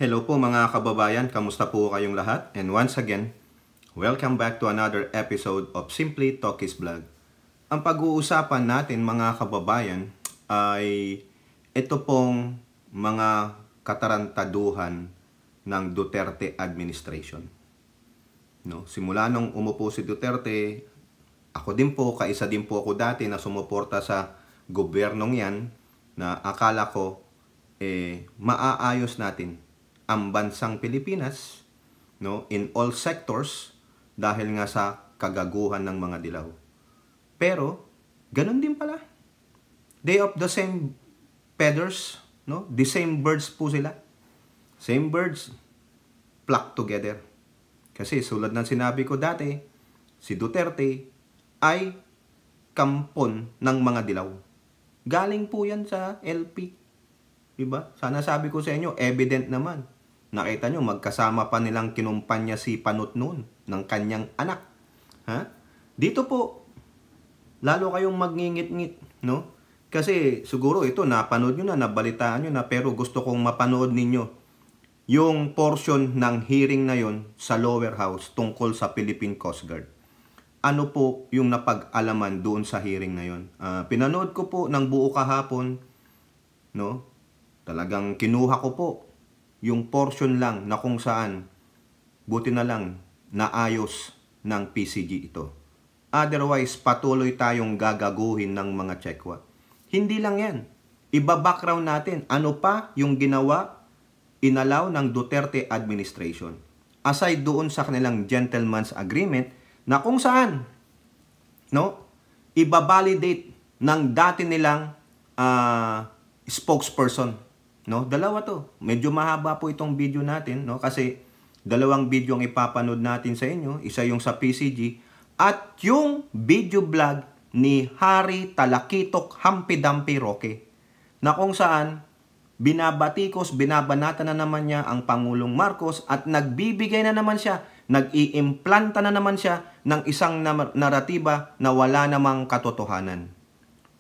Hello po mga kababayan, kamusta po kayong lahat? And once again, welcome back to another episode of Simply Talkies Vlog. Ang pag-uusapan natin mga kababayan ay ito pong mga katarantaduhan ng Duterte administration. No, simula nung umupo si Duterte, ako din po, kaisa din po ako dati na sumuporta sa gobyernong yan na akala ko maaayos natin ang bansang Pilipinas, no, in all sectors dahil nga sa kagaguhan ng mga dilaw. Pero ganun din pala. They of the same feathers, no? The same birds po sila. Same birds flock together. Kasi sulad ng sinabi ko dati, si Duterte ay kampon ng mga dilaw. Galing po yan sa LP. Diba? Sana sabi ko sa inyo, evident naman. Nakita nyo, magkasama pa nilang kinumpanya si Panut noon ng kanyang anak. Ha? Dito po, lalo kayong magngingit-ngit, no? Kasi siguro ito, napanood nyo na, nabalitaan nyo na, pero gusto kong mapanood ninyo yung portion ng hearing na yon sa lower house tungkol sa Philippine Coast Guard. Ano po yung napag-alaman doon sa hearing na yon? Pinanood ko po ng buo kahapon, no? Talagang kinuha ko po yung portion lang na kung saan buti na lang naayos ng PCG ito. Otherwise, patuloy tayong gagaguhin ng mga Chekwa. Hindi lang yan. Iba-background natin. Ano pa yung ginawa, inalaw ng Duterte administration? Aside doon sa kanilang gentleman's agreement na kung saan, no, ibabalidate ng dati nilang spokesperson. No, dalawa to. Medyo mahaba po itong video natin, no, kasi dalawang video ang ipapanood natin sa inyo, isa yung sa PCG at yung video vlog ni Harry Talakitok Humpy-Dumpy Roque, na kung saan binabatikos, binabanata na naman niya ang Pangulong Marcos at nagbibigay na naman siya, nag-iimplanta na naman siya ng isang naratiba na wala namang katotohanan.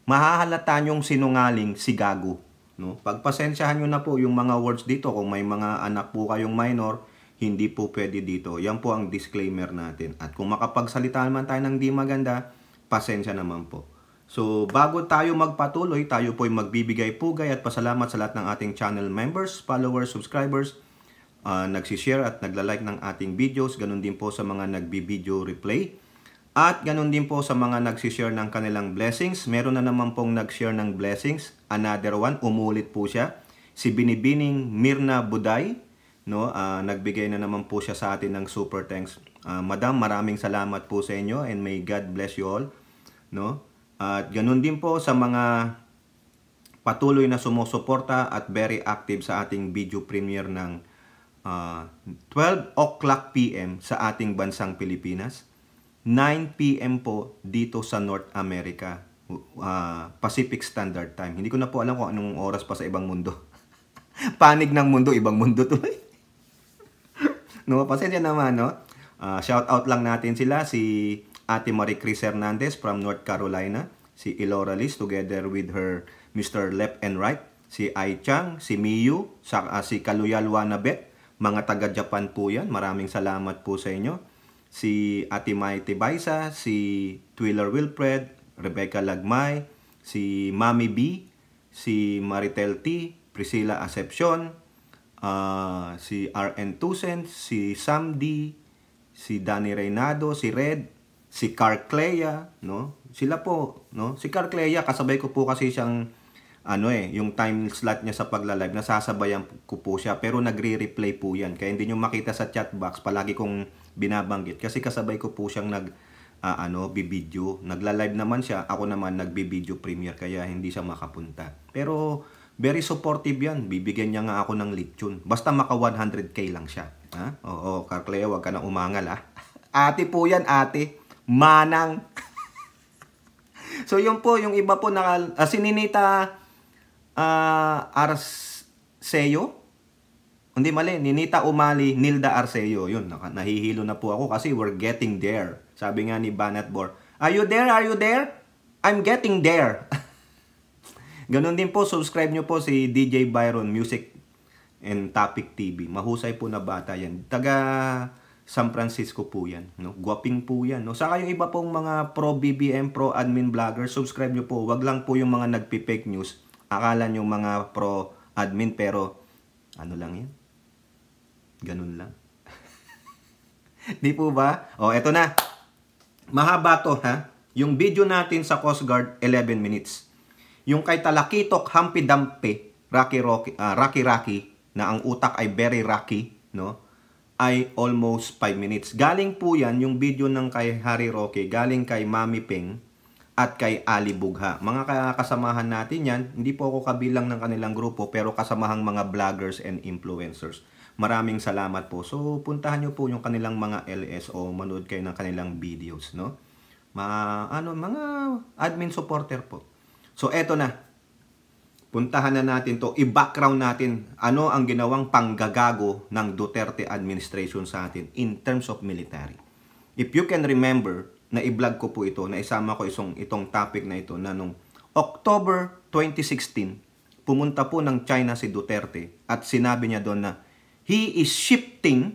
Mahahalata niyong sinungaling si Gago. No? Pagpasensyahan nyo na po yung mga words dito. Kung may mga anak po kayong minor, hindi po pwede dito. Yan po ang disclaimer natin. At kung makapagsalita naman tayo ng di maganda, pasensya naman po. So, bago tayo magpatuloy, tayo po ay magbibigay pugay at pasalamat sa lahat ng ating channel members, followers, subscribers, nagsishare at naglalike ng ating videos. Ganun din po sa mga nagbi-video replay. At ganun din po sa mga nagsishare ng kanilang blessings. Meron na naman pong nag-share ng blessings. Another one, umulit po siya. Si Binibining Mirna Buday, no, nagbigay na naman po siya sa atin ng super thanks. Madam, maraming salamat po sa inyo and may God bless you all. No? At ganun din po sa mga patuloy na sumusuporta at very active sa ating video premiere ng 12 o'clock PM sa ating bansang Pilipinas. 9 PM po dito sa North America, Pacific Standard Time. Hindi ko na po alam kung anong oras pa sa ibang mundo. Panig ng mundo, ibang mundo to. No, pasensya naman, no? Shout out lang natin sila, si Ate Marie Cris Hernandez from North Carolina, si Elora Liz together with her Mr. Left and Right, si Ai Chang, si Miyu, si Kaluyal Wanabet, mga taga-Japan po yan. Maraming salamat po sa inyo. Si Ate Mai Tibaysa, si Twiller Wilfred, Rebecca Lagmay, si Mami B, si Maritel T, Priscilla Acepcion, si RN Tucent, si Sam D, si Danny Reynado, si Red, si Carclea, no? Sila po, no? Si Carclea, kasabay ko po kasi siyang yung time slot niya sa pagla-live, nasasabayan ko po siya, pero nagre-replay po yan. Kaya hindi nyo makita sa chat box, palagi kong binabanggit. Kasi kasabay ko po siyang bibidyo. Nagla-live naman siya, ako naman nagbi-video premiere, kaya hindi siya makapunta. Pero very supportive yan. Bibigyan niya nga ako ng lechon. Basta maka 100k lang siya. Ha? Oo, Carclea, wag ka na umangal, ha? Ate po yan, ate. Manang. So, yun po, yung iba po, si Ninita Arceo, hindi mali, Ninita Umali, Nilda Arceo. Yun, nahihilo na po ako kasi we're getting there. Sabi nga ni Banat Bor, are you there? Are you there? I'm getting there. Ganon din po, subscribe nyo po si DJ Byron Music and Topic TV. Mahusay po na bata yan. Taga San Francisco po yan. No? Guwaping po yan. No? Saka yung iba pong mga pro-BBM, pro-admin vlogger, subscribe nyo po. Wag lang po yung mga nagpi-fake news. Akala nyo mga pro-admin pero ano lang yan? Ganun lang. Di po ba? O, eto na. Mahaba to, ha? Yung video natin sa Coast Guard, 11 minutes. Yung kay Talakitok, Hampi Dampe, Rocky, na ang utak ay very rocky, no? Ay almost 5 minutes. Galing po yan, yung video ng kay Harry Roque, galing kay Mami Peng at kay Ali Bugha. Mga kasamahan natin yan, hindi po ako kabilang ng kanilang grupo, pero kasamahang mga vloggers and influencers. Maraming salamat po. So, puntahan nyo po yung kanilang mga LSO, manood kayo ng kanilang videos, no? Mga admin supporter po. So, eto na. Puntahan na natin to. I-background natin ano ang ginawang panggagago ng Duterte administration sa atin in terms of military. If you can remember, na i-vlog ko po ito, na isama ko itong topic na ito, na nung October 2016, pumunta po ng China si Duterte at sinabi niya doon na he is shifting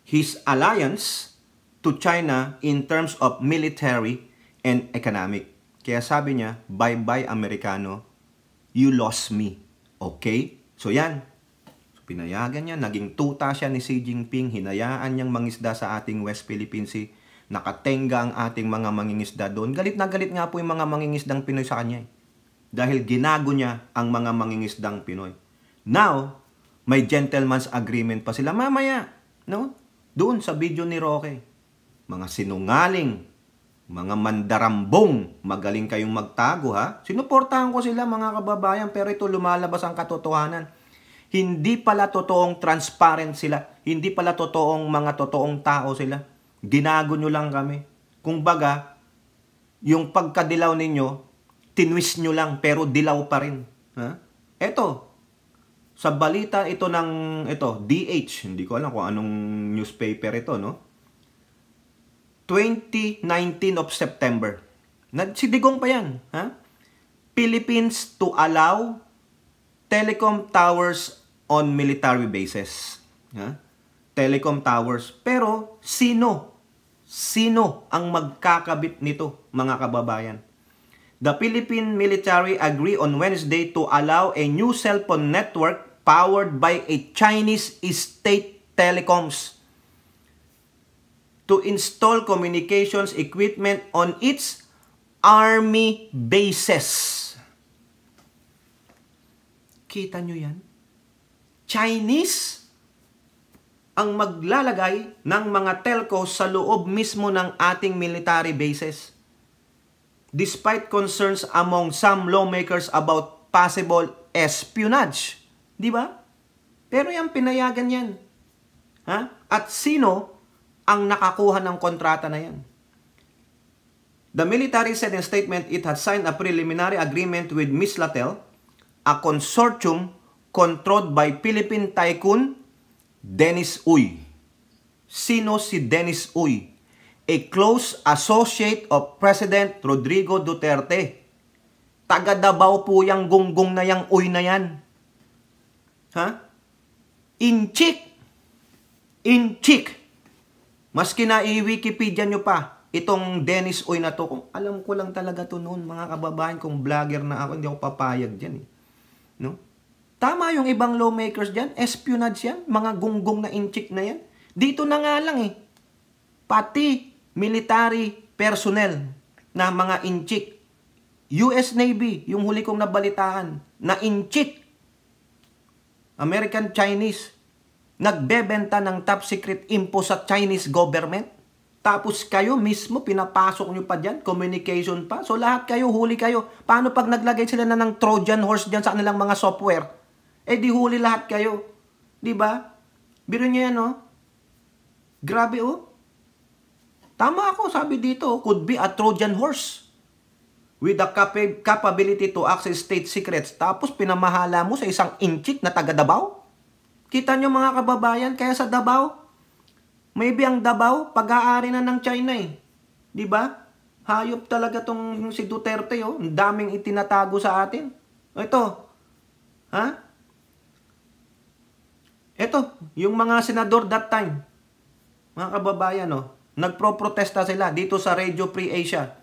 his alliance to China in terms of military and economic. Kaya sabi niya, bye-bye Amerikano, you lost me. Okay? So yan. So, pinayagan niya, naging tuta siya ni Xi Jinping, hinayaan niyang mangisda sa ating West Philippine Sea, nakatenga ang ating mga mangingisda doon. Galit na galit nga po yung mga mangingisdang Pinoy sa kanya. Dahil ginago niya ang mga mangingisdang Pinoy. Now, may gentleman's agreement pa sila mamaya. No? Doon sa video ni Roque. Mga sinungaling, mga mandarambong, magaling kayong magtago, ha? Sinuportahan ko sila, mga kababayan, pero ito lumalabas ang katotohanan. Hindi pala totoong transparent sila. Hindi pala totoong mga totoong tao sila. Ginago nyo lang kami. Kung baga, yung pagkadilaw ninyo, tinwist nyo lang, pero dilaw pa rin. Ha? Eto, sa balita ito ng, DH, hindi ko alam kung anong newspaper ito, no? 2019 of September. Nagsidigong pa yan. Ha? Philippines to allow telecom towers on military bases. Ha? Telecom towers. Pero sino ang magkakabit nito, mga kababayan? The Philippine military agree on Wednesday to allow a new cellphone network powered by a Chinese state telecoms to install communications equipment on its army bases. Kita nyo yan? Chinese ang maglalagay ng mga telcos sa loob mismo ng ating military bases. Despite concerns among some lawmakers about possible espionage. Di ba? Pero yan, pinayagan yan. Ha? At sino ang nakakuha ng kontrata na yan? The military said in a statement it had signed a preliminary agreement with Mislatel, a consortium controlled by Philippine tycoon Dennis Uy. Sino si Dennis Uy? A close associate of President Rodrigo Duterte. Taga Davao po yung gunggong na yung Uy na yan. Ha? Inchik. Maski na i-Wikipedia nyo pa itong Dennis Uy na to. Kung alam ko lang talaga to noon, mga kababayan, kung vlogger na ako, hindi ako papayag dyan. No? Tama yung ibang lawmakers dyan. Espionage yan. Mga gunggong na inchik na yan. Dito na nga lang pati military personnel na mga inchik. US Navy, yung huli kong nabalitaan, na inchik. American Chinese. Nagbebenta ng top secret info sa Chinese government. Tapos kayo mismo, pinapasok nyo pa dyan, communication pa. So lahat kayo, huli kayo. Paano pag naglagay sila na ng Trojan horse dyan sa kanilang mga software? Di huli lahat kayo. Diba? Biro nyo yan, Grabe, Tama ako, sabi dito, could be a Trojan horse with the capability to access state secrets. Tapos pinamahala mo sa isang inchik na taga Davao. Kita nyo, mga kababayan, kaya sa Davao, maybe ang Davao, pag-aari na ng China Diba? Hayop talaga tong si Duterte, Ang daming itinatago sa atin. Ito. Ha? Eto, yung mga senador that time, mga kababayan, no, nagpro-protesta sila dito sa Radio Free Asia.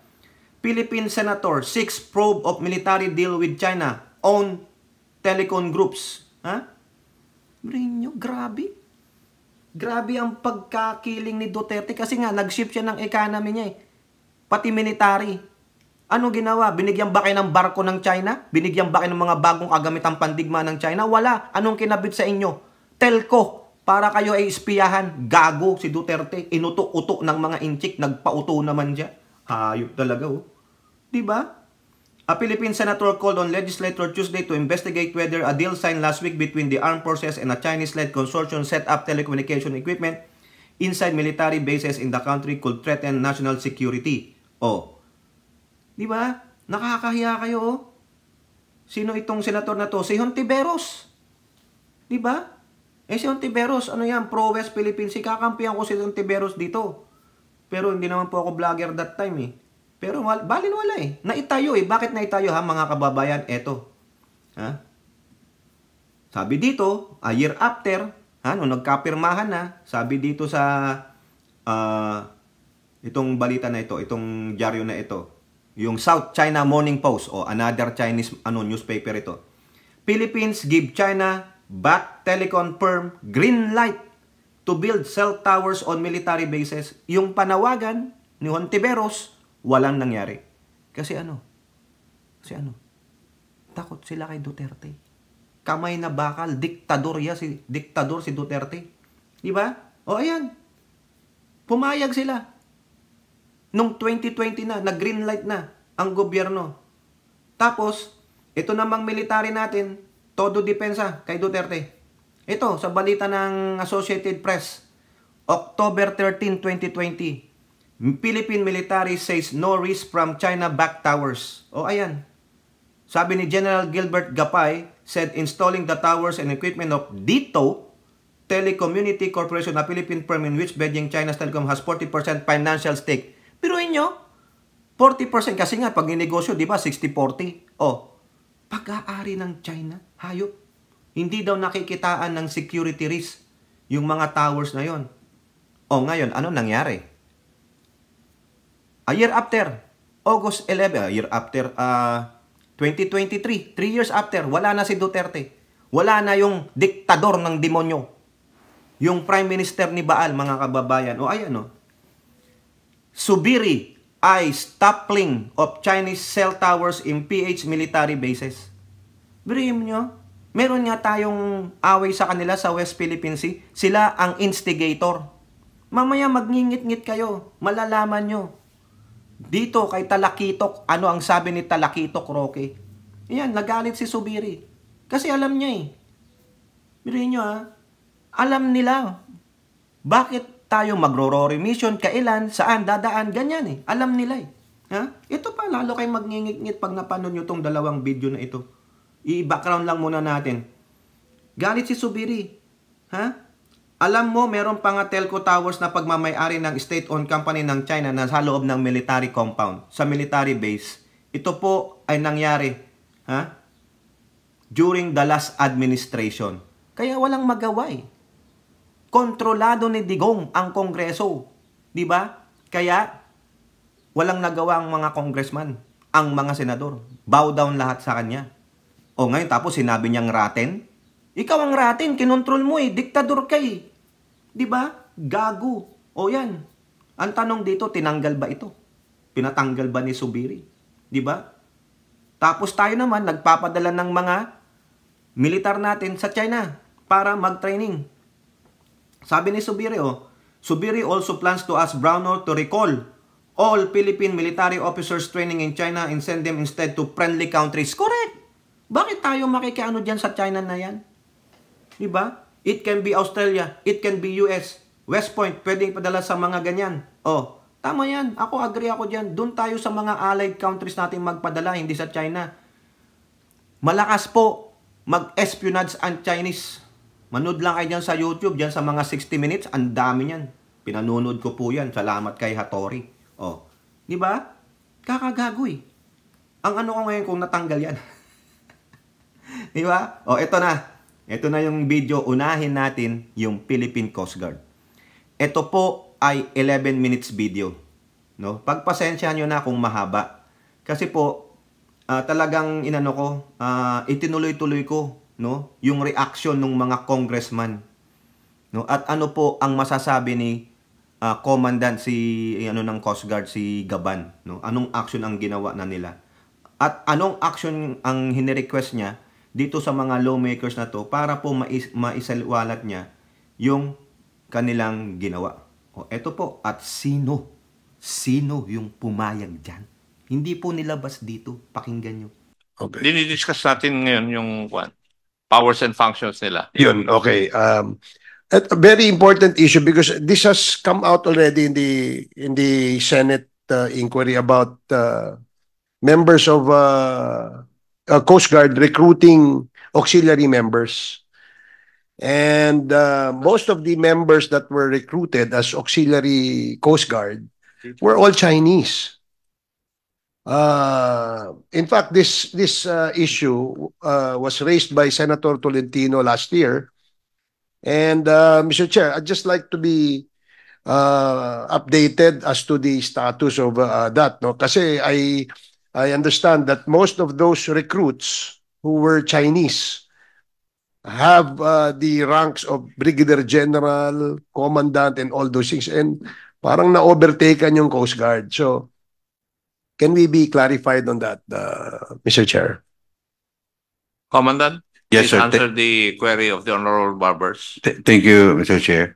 Philippine Senator seeks probe of military deal with China on telecom groups. Ha? Brinyo, grabe. Grabe ang pagkakiling ni Duterte kasi nga nag-shift siya ng economy niya eh. Pati military. Ano ginawa? Binigyan ba kayo ng barko ng China? Binigyan ba kayo ng mga bagong kagamitang pandigma ng China? Wala. Anong kinabit sa inyo? Telco. Para kayo ay ispiyahan. Gago si Duterte. Inutok-utok ng mga inchik. Nagpauto naman siya. Hayop talaga oh. Diba? A Philippine senator called on legislature Tuesday to investigate whether a deal signed last week between the armed forces and a Chinese-led consortium set up telecommunication equipment inside military bases in the country could threaten national security. Oh. Di ba? Nakakahiya kayo oh. Sino itong senator na to? Si Hontiveros. Di ba? Si Hontiveros, ano yan? Pro-West Philippines. Kakampihan ko si Hontiveros dito. Pero hindi naman po ako vlogger that time eh. Pero balin wala eh. Naitayo eh. Bakit naitayo ha mga kababayan? Eto. Ha? Sabi dito, a year after, nung nagkapirmahan na, sabi dito sa itong balita na ito, itong dyaryo na ito, yung South China Morning Post o another Chinese newspaper ito. Philippines give China back telecom firm green light to build cell towers on military bases. Yung panawagan ni Hontiveros, walang nangyari. Kasi ano? Takot sila kay Duterte. Kamay na bakal, diktador si Duterte. Di ba? O ayan. Pumayag sila. Nung 2020 na, nag-green light na ang gobyerno. Tapos, ito namang military natin, todo depensa kay Duterte. Ito, sa balita ng Associated Press, October 13, 2020. Philippine military says no risk from China-backed towers. O ayan. Sabi ni General Gilbert Gapay, said installing the towers and equipment of DITO Telecommunity Corporation, a Philippine firm in which Beijing China's Telecom has 40% financial stake. Pero inyo, 40% kasi nga pag ninegosyo, di ba, 60-40. O, pag-aari ng China, hayop. Hindi daw nakikitaan ng security risk yung mga towers na yon. O ngayon, ano nangyari? A year after, August 11, 2023, 3 years after, wala na si Duterte. Wala na yung diktador ng demonyo. Yung prime minister ni Baal, mga kababayan. O ayan o. Subiri eyes toppling of Chinese cell towers in PH military bases. Biriim nyo, meron nga tayong away sa kanila sa West Philippine Sea. Sila ang instigator. Mamaya magngingit-ngit kayo. Malalaman nyo. Dito kay Talakitok, ano ang sabi ni Talakitok, Roque? Yan, nagalit si Subiri. Kasi alam niya eh. Biriin nyo ha. Alam nila. Bakit tayo magro-remission, kailan, saan, dadaan, ganyan eh. Alam nila eh. Ha? Ito pa, lalo kayo magngingit-ngit pag napanood nyo tong dalawang video na ito. I-background lang muna natin. Galit si Subiri. Ha? Alam mo, meron pa nga telco towers na pagmamayari ng state-owned company ng China na sa loob ng military compound, sa military base. Ito po ay nangyari during the last administration. Kaya walang magawa eh. Kontrolado ni Digong ang Kongreso. Di ba? Kaya walang nagawa ang mga congressman, ang mga senador. Bow down lahat sa kanya. O ngayon tapos sinabi niyang raten. Ikaw ang raten, kinontrol mo eh. Diktador ka eh. Di ba? Gago. O yan. Ang tanong dito, tinanggal ba ito? Pinatanggal ba ni Subiri? Di ba? Tapos tayo naman, nagpapadala ng mga militar natin sa China para mag-training. Sabi ni Subiri, Subiri also plans to ask Brownell to recall all Philippine military officers training in China and send them instead to friendly countries. Correct! Bakit tayo makikiano dyan sa China na yan? Di ba? It can be Australia, it can be US, West Point, pwedeng ipadala sa mga ganyan. Tama yan. Agree ako dyan. Doon tayo sa mga allied countries natin magpadala, hindi sa China. Malakas po mag-espionage ang Chinese. Manood lang kayo dyan sa YouTube, dyan sa mga 60 minutes, ang dami yan. Pinanonood ko po yan. Salamat kay Hattori. Di ba? Kakagagoy. Ang ano ko ngayon kung natanggal yan. Di ba? Ito na. Ito na yung video, unahin natin yung Philippine Coast Guard. Ito po ay 11 minutes video. No? Pagpasensyahan nyo na kung mahaba. Kasi po, talagang itinuloy-tuloy ko, no, yung reaction ng mga congressman. No? At ano po ang masasabi ni commandant ng Coast Guard, si Gaban, no? Anong action ang ginawa na nila? At anong action ang hinirequest niya dito sa mga lawmakers na to para po maisaliwalat niya yung kanilang ginawa. O eto po, at sino yung pumayag dyan? Hindi po nilabas dito, pakinggan nyo. Okay. Dinidiscuss natin ngayon yung powers and functions nila. Yun, okay. A very important issue because this has come out already in the Senate inquiry about members of Coast Guard recruiting auxiliary members. And most of the members that were recruited as auxiliary Coast Guard were all Chinese. In fact, this issue was raised by Senator Tolentino last year. And Mr. Chair, I'd just like to be updated as to the status of that. No? Kasi I understand that most of those recruits who were Chinese have the ranks of Brigadier General, Commandant, and all those things. And parang na-overtaken yung Coast Guard. So, can we be clarified on that, Mr. Chair? Commandant, Yes, please sir. answer the query of the Honorable Barbers. Thank you, Mr. Chair.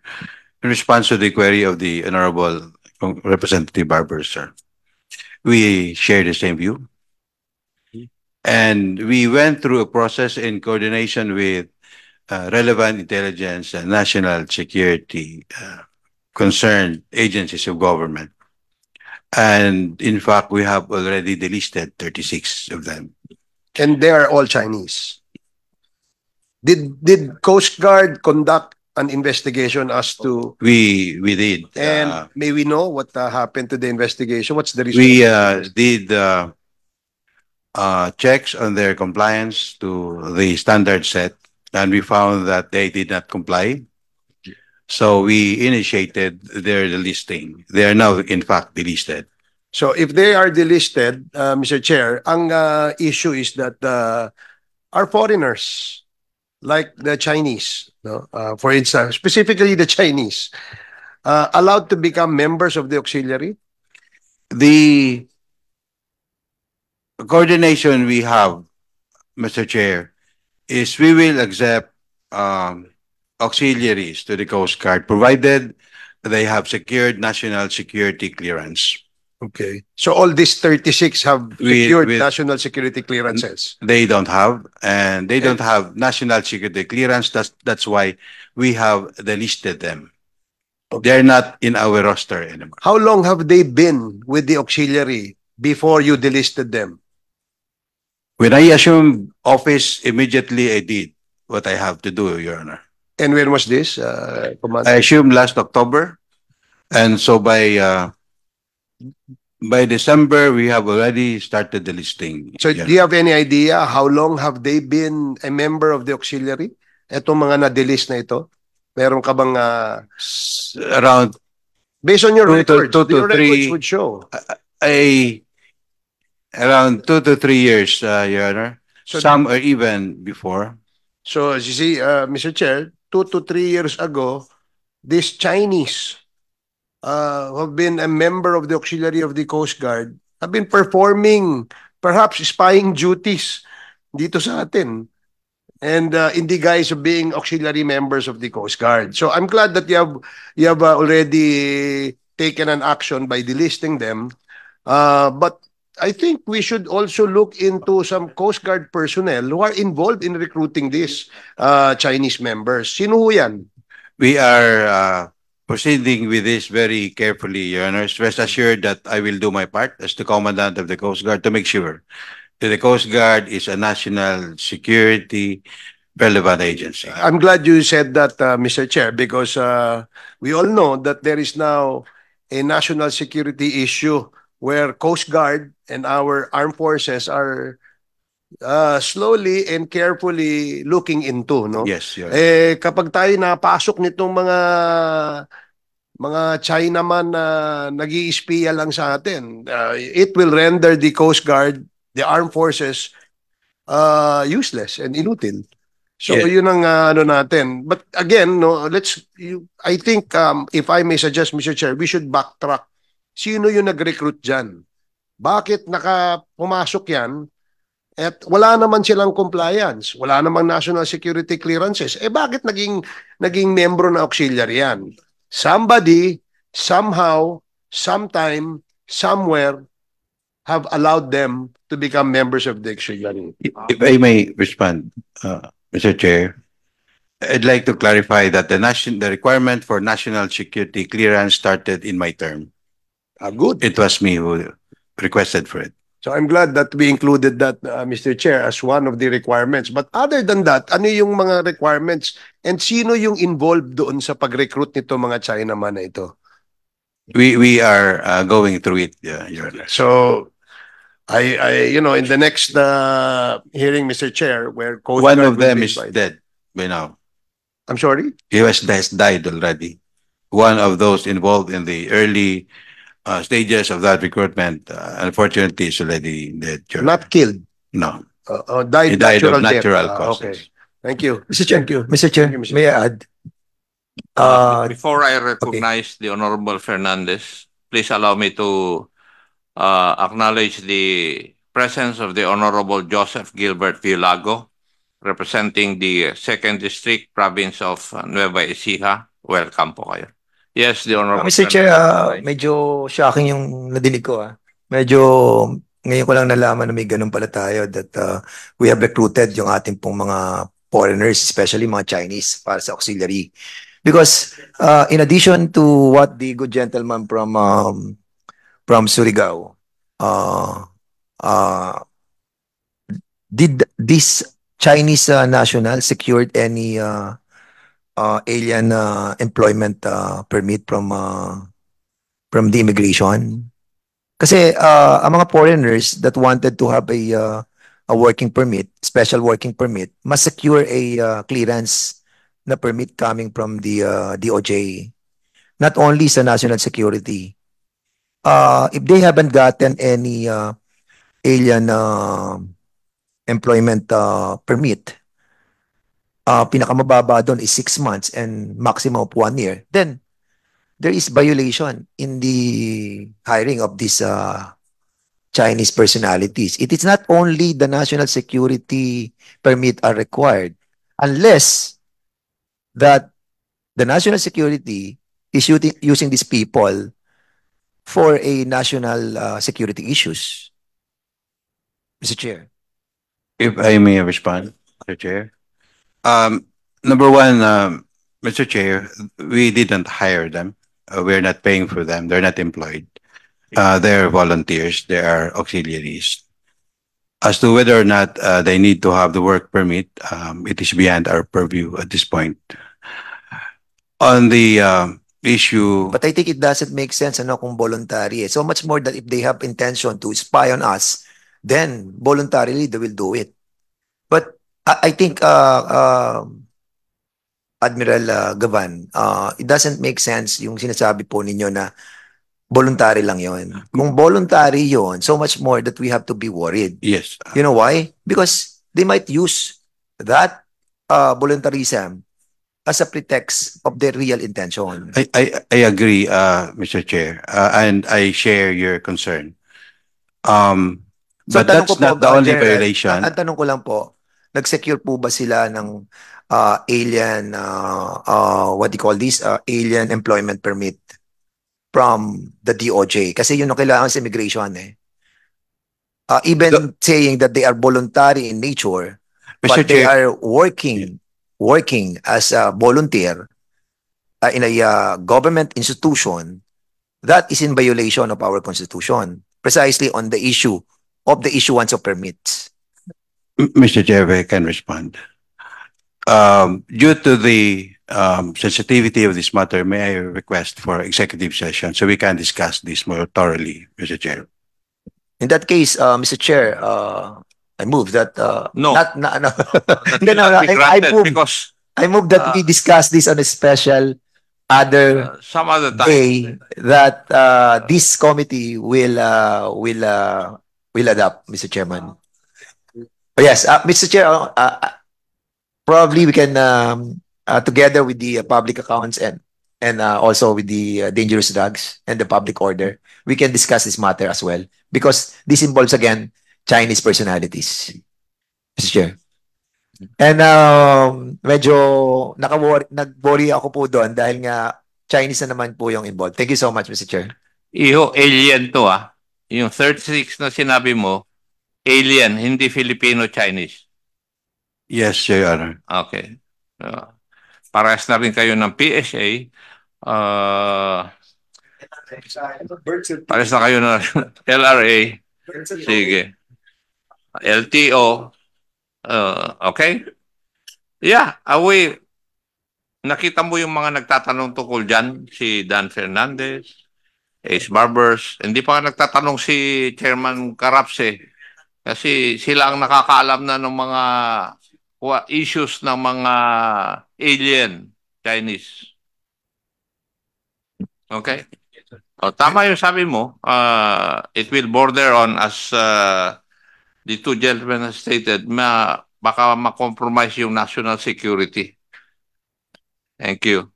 In response to the query of the Honorable Representative Barber, sir, we share the same view. And we went through a process in coordination with relevant intelligence and national security concerned agencies of government. And in fact, we have already delisted 36 of them. And they are all Chinese. Did Coast Guard conduct an investigation as to, We did. and may we know what happened to the investigation? What's the result? We did checks on their compliance to the standard set, and we found that they did not comply. So we initiated their delisting. They are now, in fact, delisted. So if they are delisted, Mr. Chair, ang issue is that our foreigners, like the Chinese, no? For instance, specifically the Chinese, allowed to become members of the auxiliary? The coordination we have, Mr. Chair, is we will accept auxiliaries to the Coast Guard, provided they have secured national security clearance. Okay. So all these 36 have secured with- national security clearances. They don't have, and they don't have national security clearance. That's why we have delisted them. They're not in our roster anymore. How long have they been with the auxiliary before you delisted them? When I assumed office, immediately I did what I have to do, Your Honor. And when was this, Commander? I assumed last October, and so by December, we have already started the listing. So Yeah. do you have any idea how long have they been a member of the auxiliary? Etong mga na-delist na ito? Meron ka bang, Around based on your Two to- records, two to your records three- would show. around 2 to 3 years, Your Honor. So- Some are even before. So as you see, Mr. Chair, 2 to 3 years ago, this Chinese who have been a member of the auxiliary of the Coast Guard have been performing perhaps spying duties dito sa atin, and in the guise of being auxiliary members of the Coast Guard. So I'm glad that you have already taken an action by delisting them. But I think we should also look into some Coast Guard personnel who are involved in recruiting these Chinese members. Sino ho yan? We are proceeding with this very carefully, Your Honor. Rest assured that I will do my part as the Commandant of the Coast Guard to make sure that the Coast Guard is a national security relevant agency. I'm glad you said that, Mr. Chair, because we all know that there is now a national security issue where Coast Guard and our armed forces are slowly and carefully looking into, no? Yes, Your Kapag tayo napasok nitong mga Chinaman na nag-iispiya lang sa atin, it will render the Coast Guard, the armed forces, useless and inutil. So Yeah. yun ang ano natin. But again, no, I think if I may suggest, Mr. Chair, we should backtrack. Sino yung nag-recruit dyan? Bakit pumasok yan at wala naman silang compliance, wala namang national security clearances? Bakit naging membro na auxiliary yan? Somebody, somehow, sometime, somewhere, have allowed them to become members of the auxiliary. If I may respond, Mr. Chair, I'd like to clarify that the requirement for national security clearance started in my term. Good. It was me who requested for it. So I'm glad that we included that, Mr. Chair, as one of the requirements. But other than that, ano yung mga requirements and sino yung involved doon sa pag-recruit nito mga Chinaman na ito? We are going through it, Your Honor. So in the next hearing, Mr. Chair, where Coast One Guard of will them be is invited. dead by now. I'm sorry? He has died already. One of those involved in the early stages of that recruitment, unfortunately, is already dead. Your Honor. Not killed. No, Died he died of natural death. natural Okay. causes. Thank you. Mr. Chair, Thank you. Mr. Chair, Thank you, Mr. may I add? Before I recognize the Honorable Fernandez, please allow me to acknowledge the presence of the Honorable Joseph Gilbert Villago, representing the 2nd District Province of Nueva Ecija. Welcome po kayo. Yes, the Honorable Mr. Chair, Fernandez. medyo shocking yung nadinig ko. Medyo ngayon ko lang nalaman na may ganun pala tayo that we have recruited yung ating pong mga foreigners, especially mga Chinese, para sa auxiliary. Because in addition to what the good gentleman from Surigao, did this Chinese national secured any alien employment permit from the immigration? Kasi ang mga foreigners that wanted to have a working permit, special working permit, must secure a clearance na permit coming from the DOJ. Not only sa national security. If they haven't gotten any alien employment permit, pinakamababa doon is 6 months and maximum of 1 year, then there is violation in the hiring of these Chinese personalities. It is not only the national security permit are required, unless that the national security is using these people for a national security issues. Mr. Chair. If I may respond, Mr. Chair. Number one, Mr. Chair, we didn't hire them. We're not paying for them. They're not employed. They're volunteers. They are auxiliaries. As to whether or not they need to have the work permit, it is beyond our purview at this point. On the issue, But I think it doesn't make sense kung voluntary. So much more that if they have intention to spy on us, then voluntarily they will do it. But I think Admiral Gavan, it doesn't make sense yung sinasabi po ninyo na voluntary lang yon. Kung voluntary yon, so much more that we have to be worried. yes, You know why? Because they might use that voluntarism as a pretext of their real intention. I agree, Mr. Chair, and I share your concern. But tanong that's ko po, not the only General, violation. Ang tanong ko lang po, nag-secure po ba sila ng alien, what do you call this, alien employment permit from the DOJ? Kasi yun ang kailangan sa immigration eh. Even saying that they are voluntary in nature, Mr. but they Chair, are working as a volunteer in a government institution, that is in violation of our constitution, precisely on the issue of the issuance of permits. Mr. Chair, if I can respond. Due to the sensitivity of this matter, may I request for executive session so we can discuss this more thoroughly, Mr. Chair? In that case, Mr. Chair, I move that, No. no. That No, will no, not be granted move, because I move that we discuss this on a special other some other time. day that this committee will adopt, Mr. Chairman. Oh, yes, Mr. Chair, probably we can together with the public accounts and also with the dangerous drugs and the public order, we can discuss this matter as well because this involves again Chinese personalities, Mr. Chair. And medyo nag-worry ako po doon dahil nga Chinese na naman po yung involved. Thank you so much, Mr. Chair. Iho, alien to ah. Yung 36 na sinabi mo, alien, hindi Filipino-Chinese. Yes, Your Honor. Okay. Parehas na rin kayo ng PSA. Parehas na kayo ng LRA. Sige. LTO. Okay? Yeah, nakita mo yung mga nagtatanong tungkol dyan, si Dan Fernandez, Ace Barbers. Hindi pa nagtatanong si Chairman Carapse kasi sila ang nakakaalam na ng mga issues ng mga alien Chinese. Okay? Tama yung sabi mo. It will border on, as the two gentlemen have stated, baka ma-compromise yung national security. Thank you.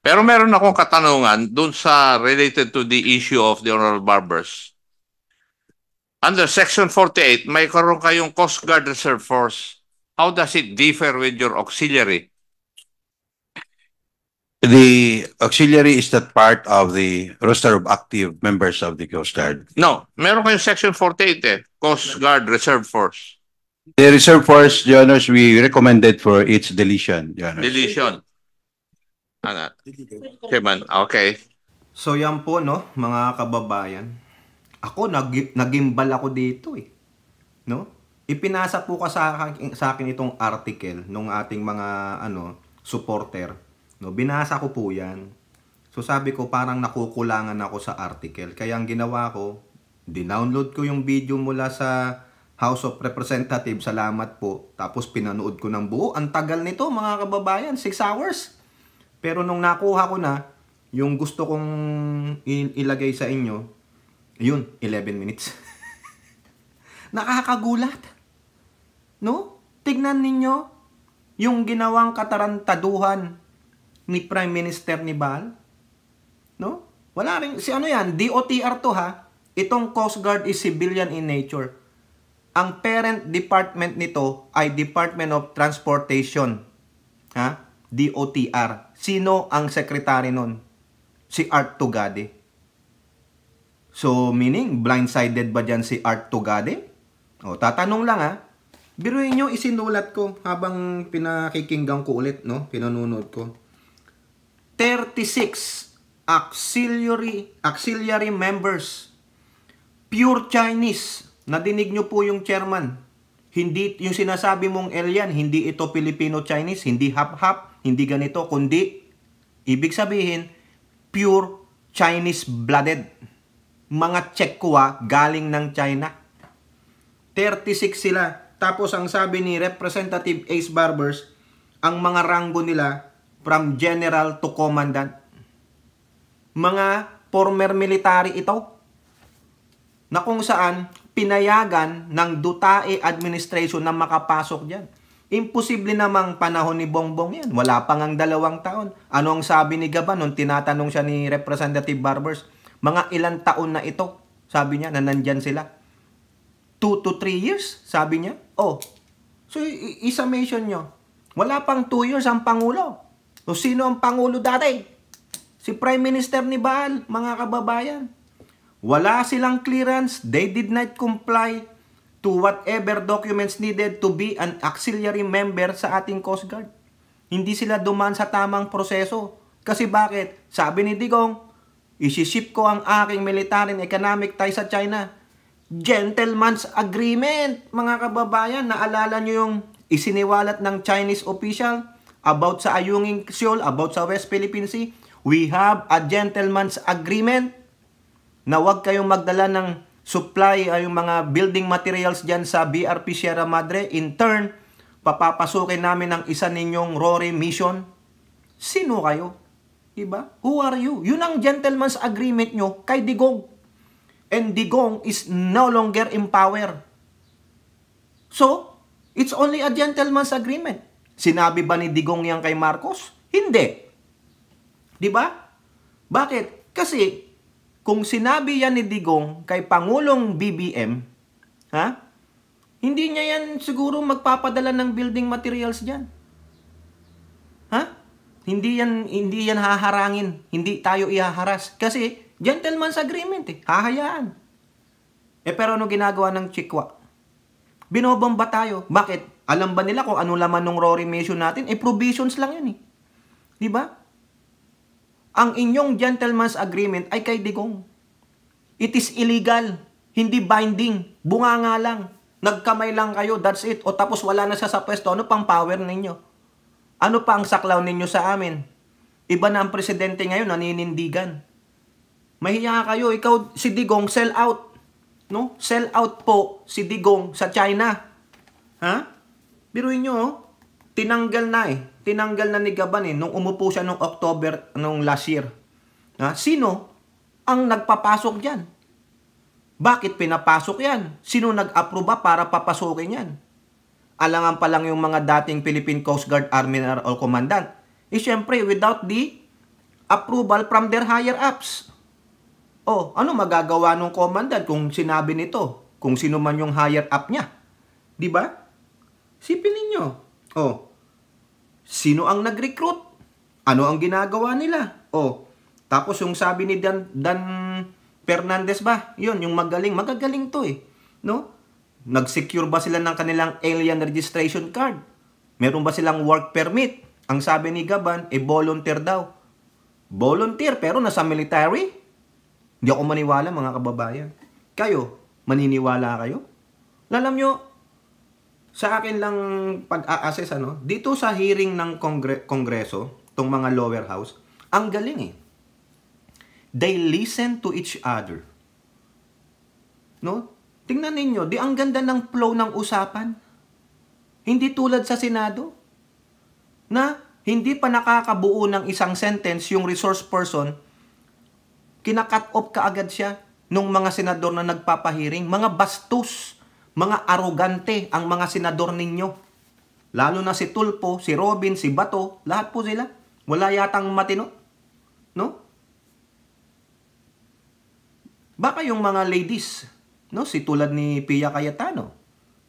Pero meron akong katanungan dun sa related to the issue of the Honorable Barbers. Under Section 48, may karoon kayong Coast Guard Reserve Force. How does it differ with your auxiliary? The auxiliary is not part of the roster of active members of the Coast Guard. No, meron kayong Section 48 Coast Guard Reserve Force. The Reserve Force, Your Honor, we recommended for its deletion, Your Honor. Deletion. Chairman, okay. So yan po, no, mga kababayan. Ako, nagimbal ako dito eh. No? Ipinasa po ka sa akin itong article nung ating mga supporter. No, binasa ko po yan. So sabi ko parang nakukulangan ako sa article. Kaya ang ginawa ko, dinownload ko yung video mula sa House of Representatives. Salamat po. Tapos pinanood ko ng buo. Ang tagal nito mga kababayan, 6 hours. Pero nung nakuha ko na, yung gusto kong ilagay sa inyo, yun, 11 minutes. Nakakagulat. No? Tignan ninyo yung ginawang katarantaduhan ni Prime Minister ni Baal. No? Wala rin. Yan? DOTR to ha. Itong Coast Guard is civilian in nature. Ang parent department nito ay Department of Transportation. Ha? DOTR. Sino ang secretary nun? Si Art Tugade. So, meaning, blindsided ba dyan si Art Tugade? Tatanong lang ha. Biruin nyo, isinulat ko habang pinakikinggan ko ulit, no? Pinanunod ko. 36 auxiliary members. Pure Chinese. Nadinig nyo po yung chairman. Hindi, yung sinasabi mong alien, hindi ito Filipino-Chinese, hindi hap-hap, hindi ganito, kundi, ibig sabihin, pure Chinese-blooded. Mga Chekwa galing ng China. 36 sila. Tapos ang sabi ni Representative Ace Barbers, ang mga ranggo nila from general to commandant. Mga former military ito na kung saan pinayagan ng Dutae administration na makapasok dyan. Imposible namang panahon ni Bongbong yan. Wala pang ang 2 taon. Ano ang sabi ni Gaba nung tinatanong siya ni Representative Barbers? Mga ilang taon na ito, sabi niya, na nandyan sila. 2 to 3 years, sabi niya. So i-summation nyo. Wala pang 2 years ang Pangulo. So sino ang Pangulo dati? Si Prime Minister ni Baal, mga kababayan. Wala silang clearance. They did not comply to whatever documents needed to be an auxiliary member sa ating Coast Guard. Hindi sila dumaan sa tamang proseso. Kasi bakit? Sabi ni Digong, isiship ko ang aking military and economic ties sa China. Gentleman's agreement, mga kababayan. Naalala nyo yung isiniwalat ng Chinese official about sa Ayungin Shoal, about sa West Philippine Sea? We have a gentleman's agreement na huwag kayong magdala ng supply ay yung mga building materials dyan sa BRP Sierra Madre. In turn, papapasukin namin ang isa ninyong Rory mission. Sino kayo? Diba? Who are you? Yun ang gentleman's agreement nyo kay Digong. And Digong is no longer in power. So, it's only a gentleman's agreement. Sinabi ba ni Digong yan kay Marcos? Hindi. Diba? Bakit? Kasi, kung sinabi yan ni Digong kay Pangulong BBM, hindi niya yan siguro magpapadala ng building materials dyan. Hindi yan haharangin. Hindi tayo ihaharas. Kasi, gentleman's agreement hahayaan. Pero ano ginagawa ng Chikwa? Binobomba tayo. Bakit? Alam ba nila kung ano laman ng Rory mission natin? Provisions lang yun Diba? Ang inyong gentleman's agreement ay kay Digong. It is illegal. Hindi binding. Bunganga lang. Nagkamay lang kayo. That's it. O tapos wala na siya sa pwesto. Ano pang power ninyo? Ano pa ang saklaw ninyo sa amin? Iba na ang presidente ngayon, naninindigan. Mahiya kayo, ikaw si Digong sell out. No? Sell out po si Digong sa China. Biruin nyo, tinanggal na ni Gaban nung umupo siya nung October nung last year. Sino ang nagpapasok diyan? Bakit pinapasok yan? Sino nag-aproba para papasukin yan? Alangan pa lang yung mga dating Philippine Coast Guard Admiral o Commandant. Siyempre, without the approval from their higher-ups. Ano magagawa ng Commandant kung sinabi nito? Kung sino man yung higher-up niya. Diba? Sipin ninyo. Sino ang nag-recruit? Ano ang ginagawa nila? Tapos yung sabi ni Dan Fernandez ba? Yun, yung magagaling to No? Nag-secure ba sila ng kanilang alien registration card? Meron ba silang work permit? Ang sabi ni Gaban, volunteer daw. Volunteer, pero nasa military? Hindi ako maniwala, mga kababayan. Kayo, maniniwala kayo? Alam nyo, sa akin lang pag-a-assess, dito sa hearing ng Kongreso, tong mga lower house, ang galing They listen to each other. No? Tingnan ninyo, ang ganda ng flow ng usapan. Hindi tulad sa Senado, na hindi pa nakakabuo ng isang sentence yung resource person, kinakat off kaagad siya nung mga senador na nagpapahiring. Mga bastos, mga arogante ang mga senador ninyo. Lalo na si Tulfo, si Robin, si Bato, lahat po sila. Wala yatang matino. No? Baka yung mga ladies, si tulad ni Pia Cayetano,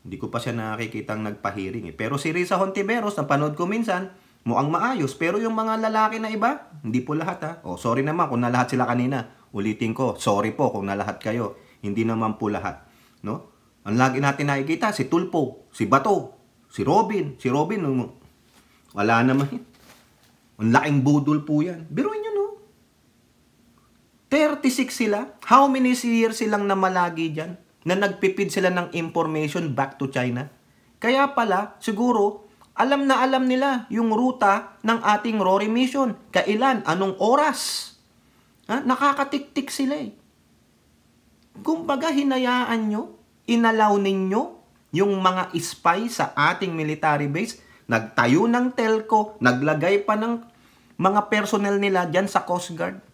hindi ko pa siya nakikitang nagpahiring Pero si Risa Hontiveros, napanood ko minsan, mukhang maayos. Pero yung mga lalaki na iba, hindi po lahat sorry naman kung nalahat sila kanina. Ulitin ko, sorry po kung nalahat kayo. Hindi naman po lahat. No? Ang lagi natin nakikita, si Tulfo, si Bato, si Robin. Si Robin, wala naman. Ang laking budol po yan. Biruin nyo, 36 sila. How many years silang namalagi dyan? Na nagpipid sila ng information back to China. Kaya pala, siguro, alam na alam nila yung ruta ng ating Rory mission. Kailan? Anong oras? Nakakatiktik sila Kumbaga, hinayaan nyo, inalaw ninyo yung mga spy sa ating military base, nagtayo ng telco, naglagay pa ng mga personnel nila dyan sa Coast Guard.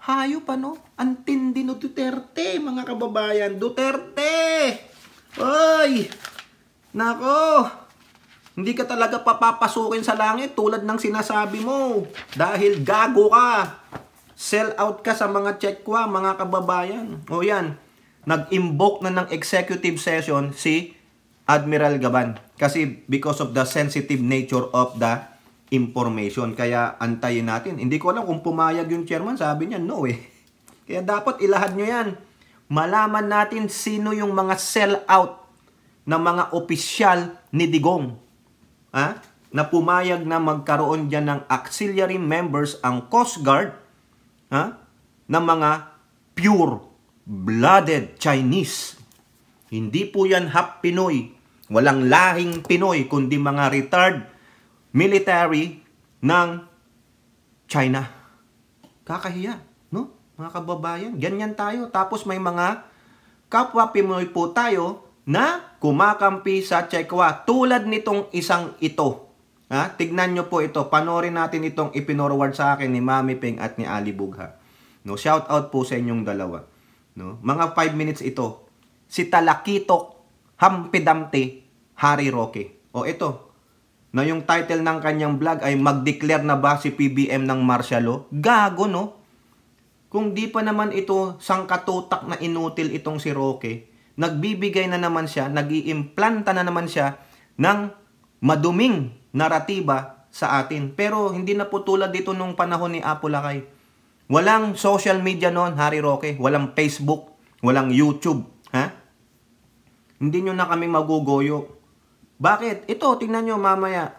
Hayop Ang tindi no Duterte, mga kababayan. Duterte! Oy! Nako! Hindi ka talaga papapasukin sa langit tulad ng sinasabi mo. Dahil gago ka. Sell out ka sa mga Chekwa, mga kababayan. Yan. Nag-invoke na ng executive session si Admiral Gaban. Kasi because of the sensitive nature of the information. Kaya antayin natin. Hindi ko alam kung pumayag yung chairman. Sabi niya, no Kaya dapat ilahad nyo yan. Malaman natin sino yung mga sell out na mga opisyal ni Digong. Na pumayag na magkaroon dyan ng auxiliary members ang Coast Guard na mga pure-blooded Chinese. Hindi po yan half Pinoy. Walang lahing Pinoy, kundi mga retired military ng China. Kakahiya, no? Mga kababayan, ganyan tayo. Tapos may mga kapwa Pinoy po tayo na kumakampi sa Chekwa. Tulad nitong isang ito. Tignan nyo po ito. Panoorin natin itong ipinorward sa akin ni Mami Peng at ni Ali Bugha. No, shout out po sa inyong dalawa. No, mga 5 minutes ito. Si Talakitok Hampidamte Harry Roque. O ito, na yung title ng kanyang vlog ay mag-declare na ba si PBM ng martial law? Gago, no? Kung di pa naman ito sangkatutak na inutil itong si Roque, nagbibigay na naman siya, nag-iimplanta na naman siya ng maduming naratiba sa atin. Pero hindi na po tulad dito nung panahon ni Apo Lakay. Walang social media noon, Harry Roque. Walang Facebook, walang YouTube. Hindi nyo na kami magugoyo. Bakit? Ito, tingnan nyo mamaya.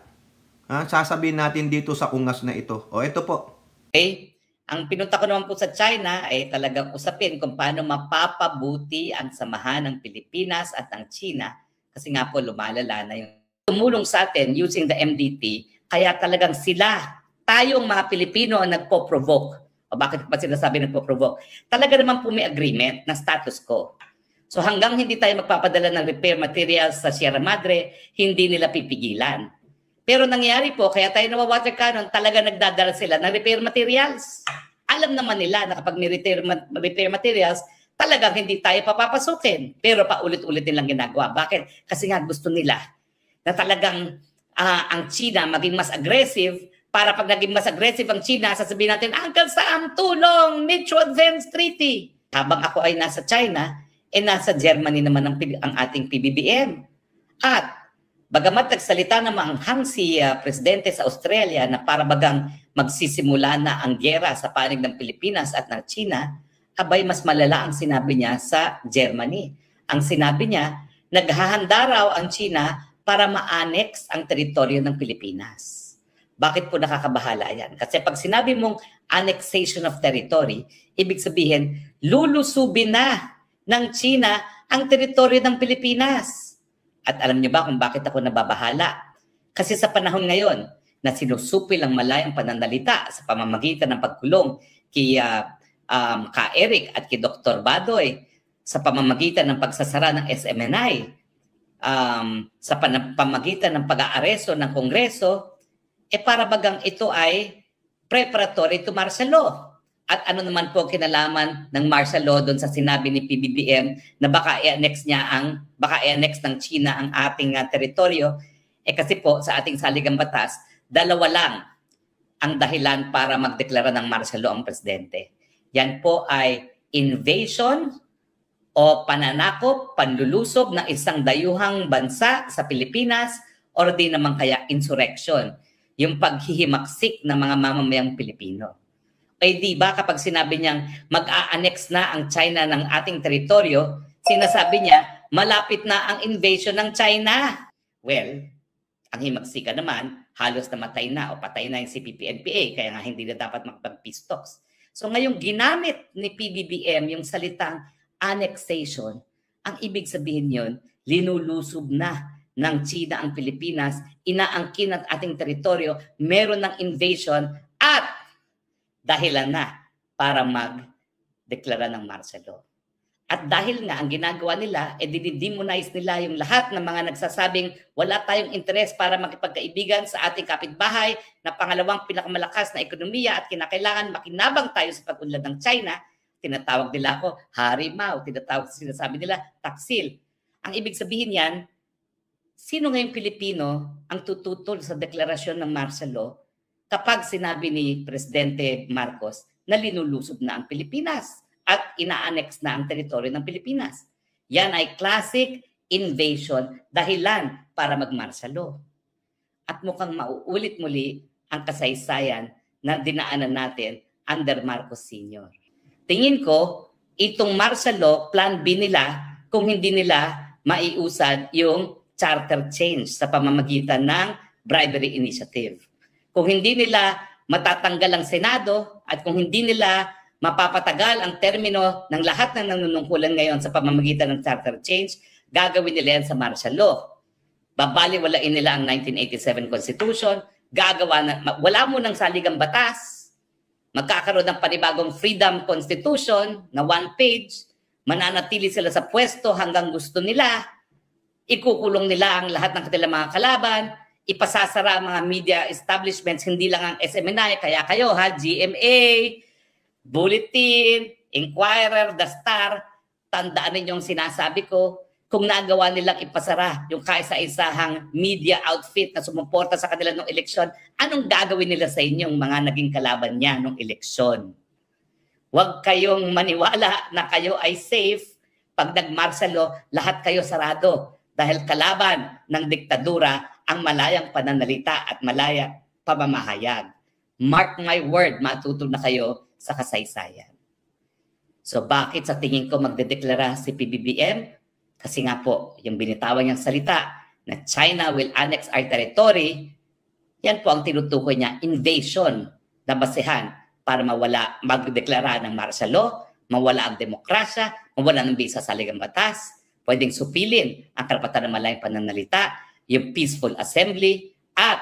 Sasabihin natin dito sa ungas na ito. O, ito po. Okay. Ang pinunta ko naman po sa China ay talagang usapin kung paano mapapabuti ang samahan ng Pilipinas at ng China. Kasi nga po, lumalala na yung tumulong sa atin using the MDT. Kaya talagang sila, tayong mga Pilipino ang nagpo-provoke. O bakit pa sila sabi nagpo-provoke? Talaga naman po may agreement na status quo. So hanggang hindi tayo magpapadala ng repair materials sa Sierra Madre, hindi nila pipigilan. Pero nangyari po, kaya tayo nawa-water cannon, talaga nagdadala sila ng repair materials. Alam naman nila na kapag may repair materials, talagang hindi tayo papapasukin. Pero paulit-ulit nilang ginagawa. Bakit? Kasi nga gusto nila na talagang ang China maging mas aggressive. Para pag naging mas aggressive ang China, sasabihin natin, Uncle Sam, tulong, Mutual Advance Treaty. Habang ako ay nasa China, nasa Germany naman ang ating PBBM. At bagamat nagsalita na maanghang si Presidente sa Australia na para bagang magsisimula na ang gyera sa panig ng Pilipinas at ng China, abay mas malala ang sinabi niya sa Germany. Ang sinabi niya, naghahanda raw ang China para ma-annex ang teritoryo ng Pilipinas. Bakit po nakakabahala yan? Kasi pag sinabi mong annexation of territory, ibig sabihin, lulusubin na ng China ang teritoryo ng Pilipinas. At alam niyo ba kung bakit ako nababahala? Kasi sa panahon ngayon na sinusupil ang malayang pananalita sa pamamagitan ng pagkulong kay Ka Eric at kay Dr. Badoy, sa pamamagitan ng pagsasara ng SMNI, sa pamamagitan ng pag-aaresto ng Kongreso, para bagang ito ay preparatory to martial law. At ano naman po kinalaman ng martial law doon sa sinabi ni PBBM na baka i-annex ng China ang ating teritoryo? Kasi po sa ating saligang batas, dalawa lang ang dahilan para magdeklara ng martial law ang presidente. Yan po ay invasion o pananakop, panlulusob ng isang dayuhang bansa sa Pilipinas o di naman kaya insurrection, yung paghihimaksik ng mga mamamayang Pilipino. Di ba kapag sinabi niyang mag-a-annex na ang China ng ating teritoryo, sinasabi niya malapit na ang invasion ng China. Well, ang himagsika naman, halos namatay na o patay na yung CPP-NPA, kaya nga hindi na dapat makapag-peace talks. So ngayong ginamit ni PBBM yung salitang annexation, ang ibig sabihin yun, linulusob na ng China ang Pilipinas, inaangkin ang ating teritoryo, meron ng invasion at dahilan na para mag-deklara ng martial law. At dahil nga ang ginagawa nila, dinidemonize nila yung lahat ng mga nagsasabing wala tayong interes para makipagkaibigan sa ating kapitbahay na pangalawang pinakamalakas na ekonomiya at kinakailangan makinabang tayo sa pag-unlad ng China. Tinatawag nila ako Harimaw, sinasabi nila Taksil. Ang ibig sabihin yan, sino ngayong Pilipino ang tututol sa deklarasyon ng martial law kapag sinabi ni Presidente Marcos na linulusob na ang Pilipinas at ina-annex na ang teritoryo ng Pilipinas? Yan ay classic invasion, dahilan para mag-martial law. At mukhang mauulit muli ang kasaysayan na dinaanan natin under Marcos Sr. Tingin ko, itong martial law, plan B nila kung hindi nila maiusad yung charter change sa pamamagitan ng bribery initiative. Kung hindi nila matatanggal ang Senado at kung hindi nila mapapatagal ang termino ng lahat ng nanunungkulan ngayon sa pamamagitan ng charter change, gagawin nila yan sa martial law. Babaliwalain nila ang 1987 Constitution, wala mo ng saligang batas, magkakaroon ng panibagong Freedom Constitution na 1 page, mananatili sila sa pwesto hanggang gusto nila, ikukulong nila ang lahat ng kanilang mga kalaban, ipasasara ang mga media establishments, hindi lang ang SMNI, kaya kayo ha, GMA, Bulletin, Inquirer, The Star, tandaan ninyong sinasabi ko, kung nagawa nilang ipasara yung kaisa-isahang media outfit na sumuporta sa kanila nung eleksyon, anong gagawin nila sa inyong mga naging kalaban niya nung eleksyon? Huwag kayong maniwala na kayo ay safe. Pag nagmarsalo, lahat kayo sarado. Dahil kalaban ng diktadura ang malayang pananalita at malayang pamamahayag. Mark my word, matuto na kayo sa kasaysayan. So bakit sa tingin ko magdedeklara si PBBM? Kasi nga po, yung binitawan niyang salita na China will annex our territory, yan po ang tinutukoy niya, invasion na basehan para magdeklara ng martial law, mawala ang demokrasya, mawala ng bisa sa ligang batas, pwedeng supilin ang karapatan ng malayang pananalita, yung peaceful assembly, at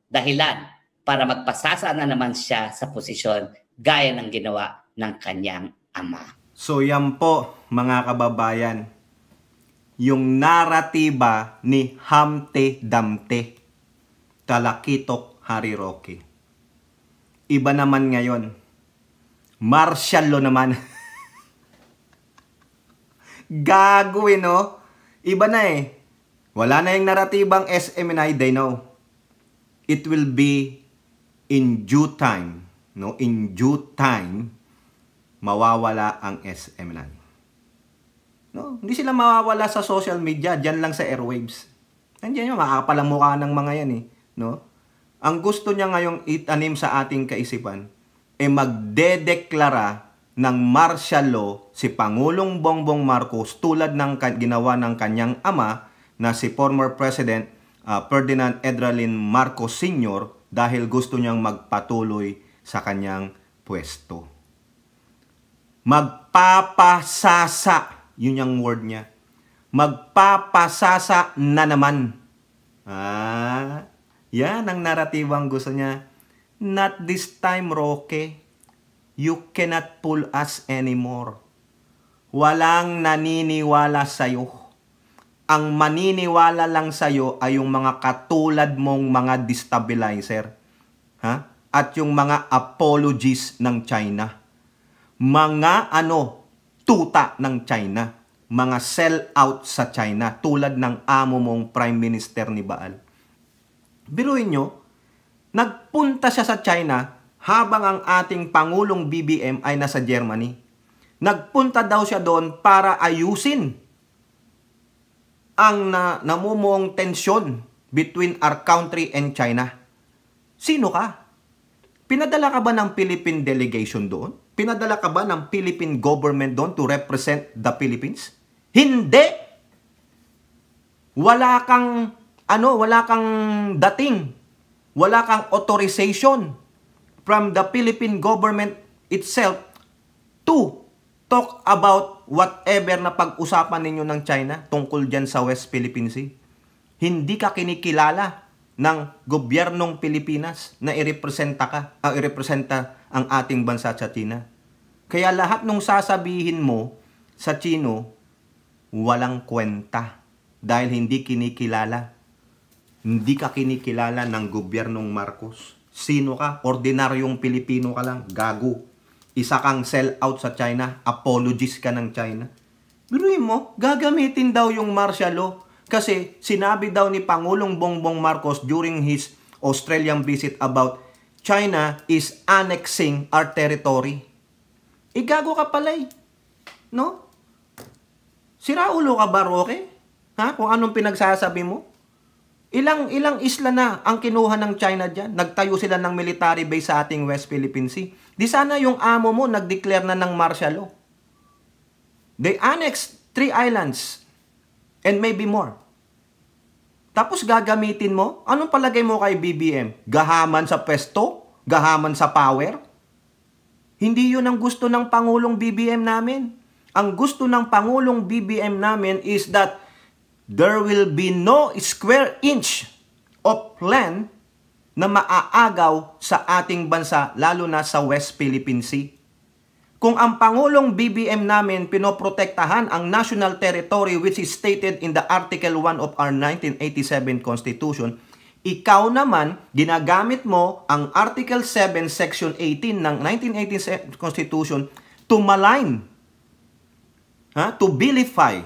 dahilan para magpasasa na naman siya sa posisyon gaya ng ginawa ng kanyang ama. So yan po mga kababayan, yung naratiba ni Hamte Damte, Talakitok Hari Roque. Iba naman ngayon. Martial law naman. Gagawin, no? Iba na eh. Wala na yung naratibang SMNI, they know. It will be in due time, no? In due time, mawawala ang SMNI. No? Hindi sila mawawala sa social media, dyan lang sa airwaves. Nandiyan yun, makakapalang mukha ng mga yan eh. No? Ang gusto niya ngayong itanim sa ating kaisipan, magdedeklara ng martial law si Pangulong Bongbong Marcos tulad ng ginawa ng kanyang ama na si former President Ferdinand Edralin Marcos Sr. dahil gusto niyang magpatuloy sa kanyang pwesto. Magpapasasa. Yun yung word niya. Magpapasasa na naman. Yan ang naratibang gusto niya. Not this time, Roque. You cannot pull us anymore. Walang naniniwala sa'yo. Ang maniniwala lang sa'yo ay yung mga katulad mong mga destabilizer. At yung mga apologies ng China. Mga tuta ng China, mga sell-out sa China, tulad ng amo mong Prime Minister ni Baal. Biruin nyo, nagpunta siya sa China habang ang ating Pangulong BBM ay nasa Germany. Nagpunta daw siya doon para ayusin ang namumuong tensyon between our country and China. Sino ka? Pinadala ka ba ng Philippine delegation doon? Pinadala ka ba ng Philippine government doon to represent the Philippines? Hindi! Wala kang dating. Wala kang authorization from the Philippine government itself to talk about whatever na pag-usapan ninyo ng China tungkol dyan sa West Philippine Sea. Hindi ka kinikilala ng gobyernong Pilipinas na irepresenta ang ating bansa sa China. Kaya lahat nung sasabihin mo sa Chino, walang kwenta dahil hindi kinikilala. Hindi ka kinikilala ng gobyernong Marcos. Sino ka? Ordinaryong Pilipino ka lang. Gago. Isa kang sell-out sa China. Apologies ka ng China. Biruin mo, gagamitin daw yung martial law. Kasi sinabi daw ni Pangulong Bongbong Marcos during his Australian visit about China is annexing our territory. Gago ka pala eh. No? Siraulo ka ba, Roque? Kung anong pinagsasabi mo? Ilang isla na ang kinuha ng China dyan? Nagtayo sila ng military base sa ating West Philippine Sea. Di sana yung amo mo nag-declare na ng martial law. They annexed 3 islands and maybe more. Tapos gagamitin mo? Anong palagay mo kay BBM? Gahaman sa pwesto? Gahaman sa power? Hindi yun ang gusto ng Pangulong BBM namin. Ang gusto ng Pangulong BBM namin is that there will be no square inch of land na maaagaw sa ating bansa, lalo na sa West Philippine Sea. kung ang Pangulong BBM namin pinoprotektahan ang national territory which is stated in the Article 1 of our 1987 Constitution, ikaw naman, ginagamit mo ang Article 7, Section 18 ng 1987 Constitution to malign, to vilify,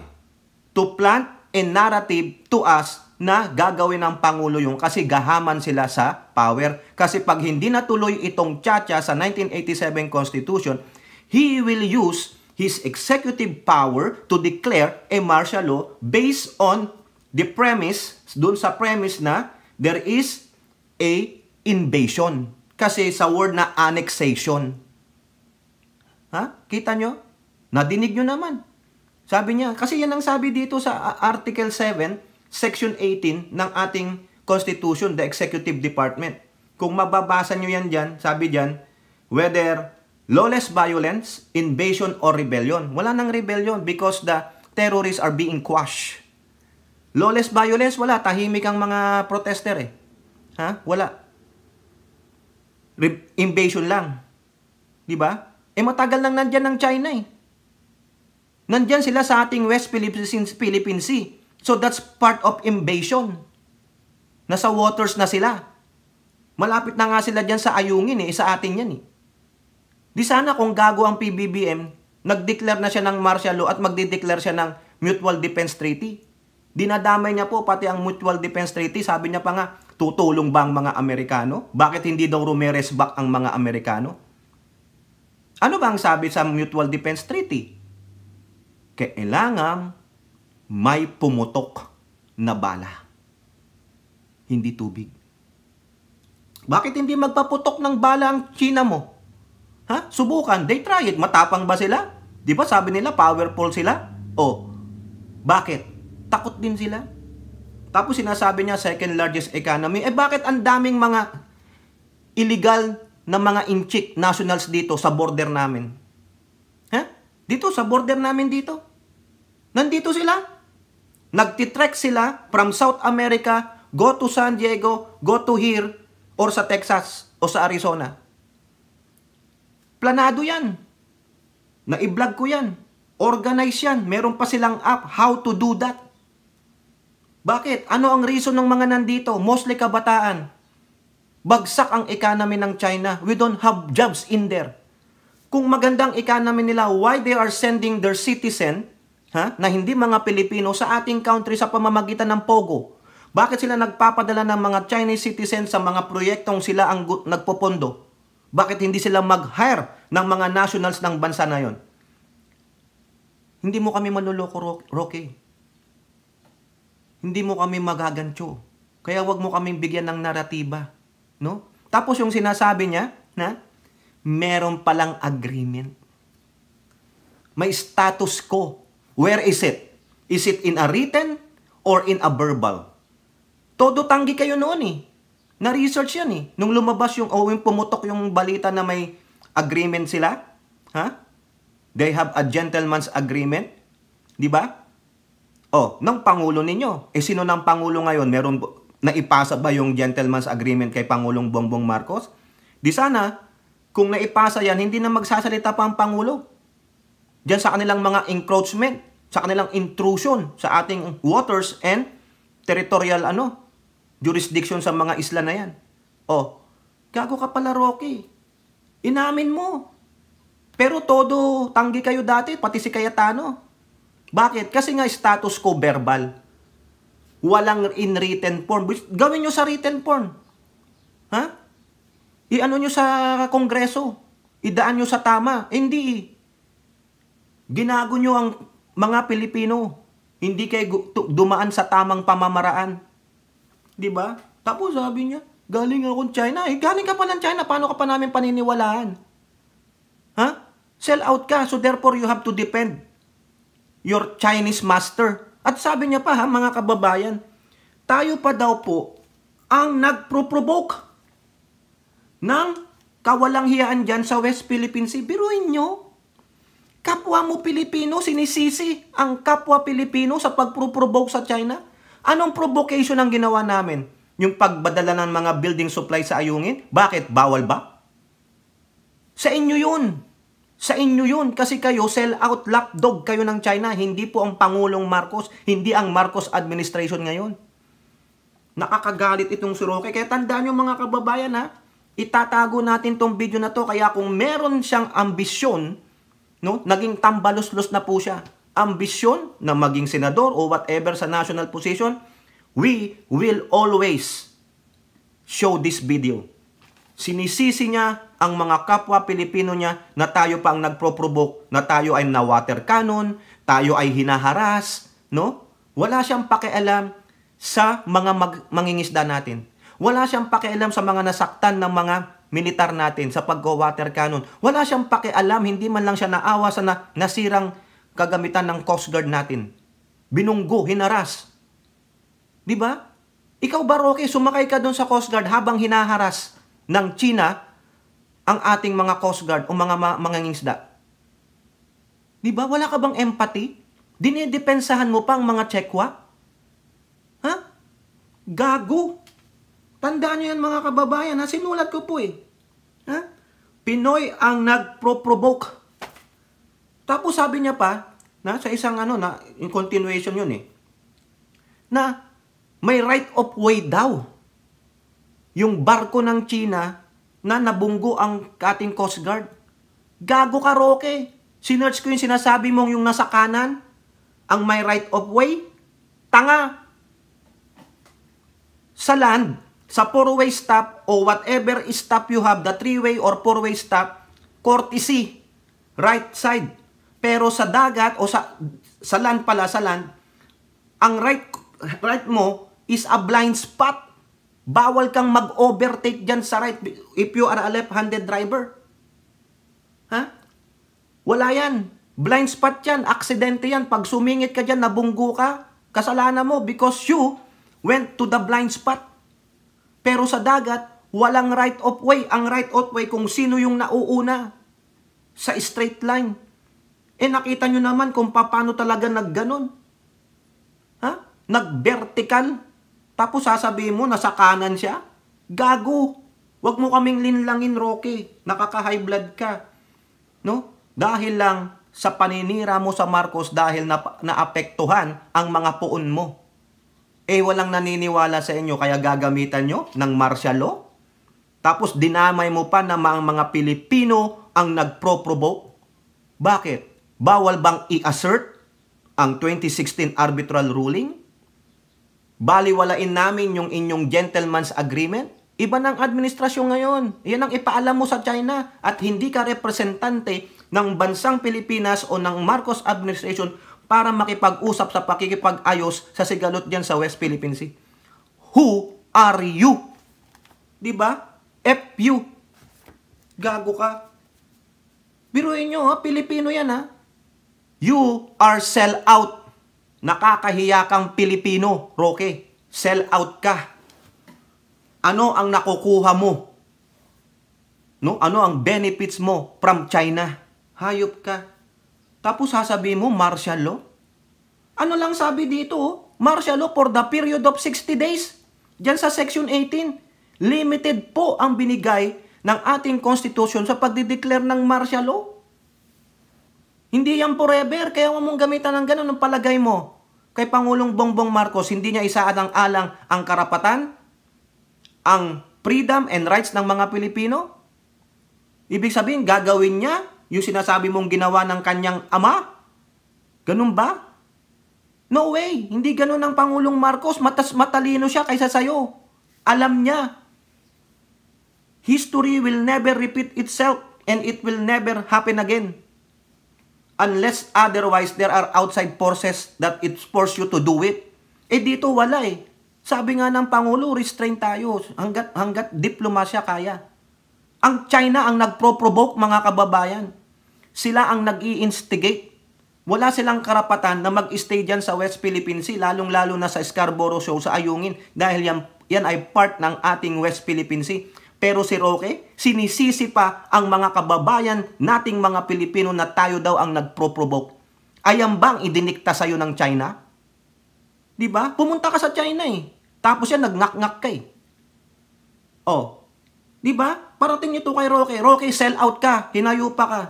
to plant a narrative to us na gagawin ng Pangulo yung kasi gahaman sila sa power. Kasi pag hindi natuloy itong tsa-tsa sa 1987 Constitution, he will use his executive power to declare a martial law based on the premise, dun sa premise na there is a invasion. Kasi sa word na annexation. Kita nyo? Nadinig nyo naman. Sabi niya, kasi yan ang sabi dito sa Article 7, Section 18 ng ating Constitution, the Executive Department. Kung mababasa nyo yan dyan, sabi dyan, whether lawless violence, invasion, or rebellion. Wala nang rebellion because the terrorists are being quashed. Lawless violence, wala. Tahimik ang mga protester eh. Wala. Invasion lang. Diba? Matagal nang nandyan ng China eh. Nandyan sila sa ating West Philippine Sea. So that's part of invasion. Nasa waters na sila. Malapit na nga sila dyan sa Ayungin eh. Sa atin yan eh. Di sana kung gago ang PBBM, nag-declare na siya ng martial law at magdi-declare siya ng Mutual Defense Treaty. Dinadamay niya po pati ang Mutual Defense Treaty. Sabi niya pa nga, tutulong ba ang mga Amerikano? Bakit hindi daw rumeres back ang mga Amerikano? Ano ba ang sabi sa Mutual Defense Treaty? Kailangan may pumutok na bala. Hindi tubig. Bakit hindi magpaputok ng bala ang China mo? Subukan. They try it. Matapang ba sila? Di ba sabi nila, powerful sila? Bakit? Takot din sila. Tapos sinasabi niya, second largest economy. Bakit ang daming mga illegal na mga inchik nationals dito sa border namin? Dito, sa border namin dito. Nandito sila. Nagtitrek sila from South America, go to San Diego, go to here, or sa Texas, o sa Arizona. Planado yan. Na-i-vlog ko yan. Organize yan. Meron pa silang app how to do that. Bakit? Ano ang reason ng mga nandito? Mostly kabataan. Bagsak ang economy ng China. We don't have jobs in there. Kung magandang economy nila, why they are sending their citizen, na hindi mga Pilipino, sa ating country sa pamamagitan ng POGO? Bakit sila nagpapadala ng mga Chinese citizens sa mga proyektong sila ang nagpopondo? Bakit hindi sila mag-hire ng mga nationals ng bansa na yon? Hindi mo kami manloloko, Roque. Hindi mo kami magagantyo. Kaya wag mo kaming bigyan ng naratiba. No? Tapos yung sinasabi niya, meron palang agreement. May status quo. Where is it? Is it in a written or in a verbal? Todo tanggi kayo noon eh. Na-research yan eh. Nung lumabas yung pumutok yung balita na may agreement sila. They have a gentleman's agreement. Di ba? Ng Pangulo ninyo. Sino ng Pangulo ngayon? Meron naipasa ba yung gentleman's agreement kay Pangulong Bongbong Marcos? Di sana, kung naipasa yan, hindi na magsasalita pa ang Pangulo. Diyan sa kanilang mga encroachment, sa kanilang intrusion sa ating waters and territorial jurisdiction sa mga isla na yan. Gago ka pala, Rocky. Inamin mo. Pero todo tanggi kayo dati, pati si Cayetano. Bakit? Kasi nga status quo verbal. Walang in written form. Gawin nyo sa written form. Iano nyo sa Kongreso. Idaan nyo sa tama. Hindi. Ginago nyo ang mga Pilipino. Hindi kayo dumaan sa tamang pamamaraan. Diba? Tapos sabi niya, galing akong China. Galing ka pa ng China. Paano ka pa namin paniniwalaan? Sell out ka. So therefore, you have to defend your Chinese master. At sabi niya pa, mga kababayan, tayo pa daw po ang nagpro-provoke ng kawalang hiyaan dyan sa West Philippine Sea. Biruin nyo. Kapwa mo Pilipino, sinisisi ang kapwa Pilipino sa pagpro-provoke sa China. Anong provocation ang ginawa namin? Yung pagbadala ng mga building supply sa Ayungin? Bakit? Bawal ba? Sa inyo yun. Sa inyo yun, kasi kayo sell out lapdog kayo ng China, hindi po ang Pangulong Marcos, hindi ang Marcos administration ngayon. Nakakagalit itong si Roque. Kaya tandaan nyo mga kababayan ha, itatago natin tong video na to. Kaya kung meron siyang ambisyon, no, naging tambalos-los na po siya. Ambisyon na maging senador o whatever sa national position, we will always show this video. Sinisisi niya ang mga kapwa Pilipino niya na tayo pa ang nagpro-provoke, na tayo ay na-water cannon, tayo ay hinaharas, no? Wala siyang pakialam sa mga mangingisda natin. Wala siyang pakialam sa mga nasaktan ng mga militar natin sa pag-water cannon. Wala siyang pakialam, hindi man lang siya naawa sa nasirang kagamitan ng Coast Guard natin. Binunggo, hinaras. Di ba? Ikaw ba, Roque, sumakay ka doon sa Coast Guard habang hinaharas ng China ang ating mga Coast Guard o mga mangingisda? Di ba? Wala ka bang empathy? Dinidepensahan mo pa ang mga Chekwa? Ha? Gago. Tandaan nyo yan mga kababayan, ha? Sinulat ko po eh. Ha? Pinoy ang nagpro-provoke. Tapos sabi niya pa, na sa isang na in continuation yun eh, na may right of way daw yung barko ng China na nabunggo ang ating Coast Guard. Gago ka, Roque. Sinerch ko yung sinasabi mong yung nasa kanan, ang may right of way. Tanga. Sa land, sa four-way stop o whatever stop you have, the three-way or four-way stop, courtesy, right side. Pero sa dagat o sa land pala, sa land, ang right mo is a blind spot. Bawal kang mag-overtake dyan sa right if you are a left-handed driver. Ha? Wala yan. Blind spot yan. Aksidente yan. Pag sumingit ka dyan, nabunggo ka. Kasalanan mo because you went to the blind spot. Pero sa dagat, walang right of way. Ang right of way kung sino yung nauuna sa straight line. Nakita nyo naman kung paano talaga nagganon. Ha? Nag-vertical. Tapos sasabihin mo, nasa kanan siya? Gago. Huwag mo kaming linlangin, Roque. Nakaka-high blood ka. No? Dahil lang sa paninira mo sa Marcos dahil naapektuhan ang mga puon mo. Walang naniniwala sa inyo kaya gagamitan nyo ng martial law? Tapos dinamay mo pa na mga Pilipino ang nagpro-provoke? Bakit? Bawal bang i-assert ang 2016 arbitral ruling? Baliwalain namin yung inyong gentleman's agreement? Iba ng administrasyon ngayon. Yan ang ipaalam mo sa China at hindi ka representante ng bansang Pilipinas o ng Marcos administration para makipag-usap sa pakikipag-ayos sa sigalot dyan sa West Philippine Sea. Who are you? Diba? F-you. Gago ka. Biruin nyo, ha? Pilipino yan, ha? You are sell out. Nakakahiya kang Pilipino, Roque. Sell out ka. Ano ang nakukuha mo? No? Ano ang benefits mo from China? Hayop ka. Tapos sasabihin mo, martial law? Ano lang sabi dito? Martial law for the period of 60 days. Diyan sa Section 18. Limited po ang binigay ng ating Constitution sa pagdideclare ng martial law. Hindi yan forever. Kaya huwag mong gamitan ng ganun ng palagay mo. Kay Pangulong Bongbong Marcos, hindi niya isaadang-alang ang karapatan, ang freedom and rights ng mga Pilipino? Ibig sabihin, gagawin niya yung sinasabi mong ginawa ng kanyang ama? Ganun ba? No way. Hindi ganun ang Pangulong Marcos. Matalino siya kaysa sayo. Alam niya. History will never repeat itself and it will never happen again. Unless otherwise there are outside forces that it force you to do it. Dito wala eh. Sabi nga ng Pangulo, restrain tayo hanggat diplomasya kaya. Ang China ang nagpro-provoke, mga kababayan. Sila ang nag-i-instigate. Wala silang karapatan na mag-stay dyan sa West Philippine Sea, lalong-lalo na sa Scarborough Shoal sa Ayungin, dahil yan ay part ng ating West Philippine Sea. Pero si Roque, sinisisi pa ang mga kababayan nating mga Pilipino na tayo daw ang nagpro-provoke. Ayan bang idinikta sa'yo ng China? Diba? Pumunta ka sa China eh. Tapos yan, nag-ngak-ngak ka eh. Oh. Diba? Parating ito kay Roque. Roque, sell out ka. Hinayupa ka.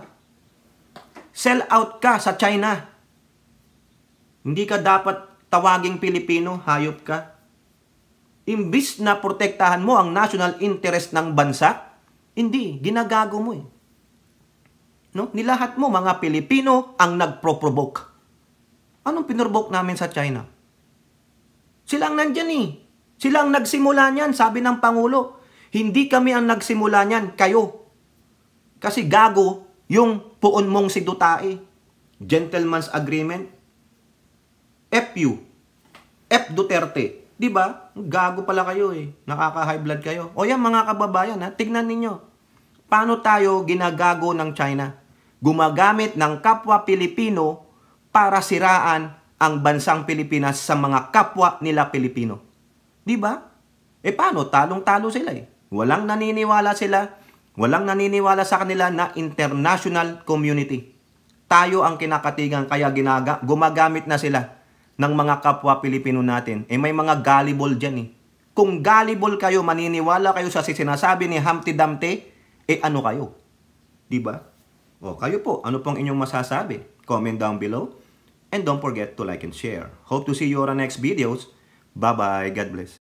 Sell out ka sa China. Hindi ka dapat tawaging Pilipino, hayop ka. Imbis na protektahan mo ang national interest ng bansa, hindi, ginagago mo eh. No? Nilahat mo mga Pilipino ang nagpro-provoke. Anong pinrovoke namin sa China? Silang nandyan eh. Silang nagsimula niyan, sabi ng Pangulo. Hindi kami ang nagsimula niyan, kayo. Kasi gago yung puon mong si Dutae. Gentleman's Agreement. FU. F Duterte. Diba? Gago pala kayo eh. Nakaka-high blood kayo. O yan mga kababayan ha, tignan ninyo. Paano tayo ginagago ng China? Gumagamit ng kapwa Pilipino para siraan ang bansang Pilipinas sa mga kapwa nila Pilipino. Diba? Paano? Talong-talo sila eh. Walang naniniwala sila. Walang naniniwala sa kanila na international community. Tayo ang kinakatigan kaya gumagamit na sila ng mga kapwa Pilipino natin. May mga gullible dyan eh. Kung gullible kayo, maniniwala kayo sa sinasabi ni Humpty Dumpty, ano kayo? Diba? O kayo po, ano pong inyong masasabi? Comment down below. And don't forget to like and share. Hope to see you on our next videos. Bye-bye. God bless.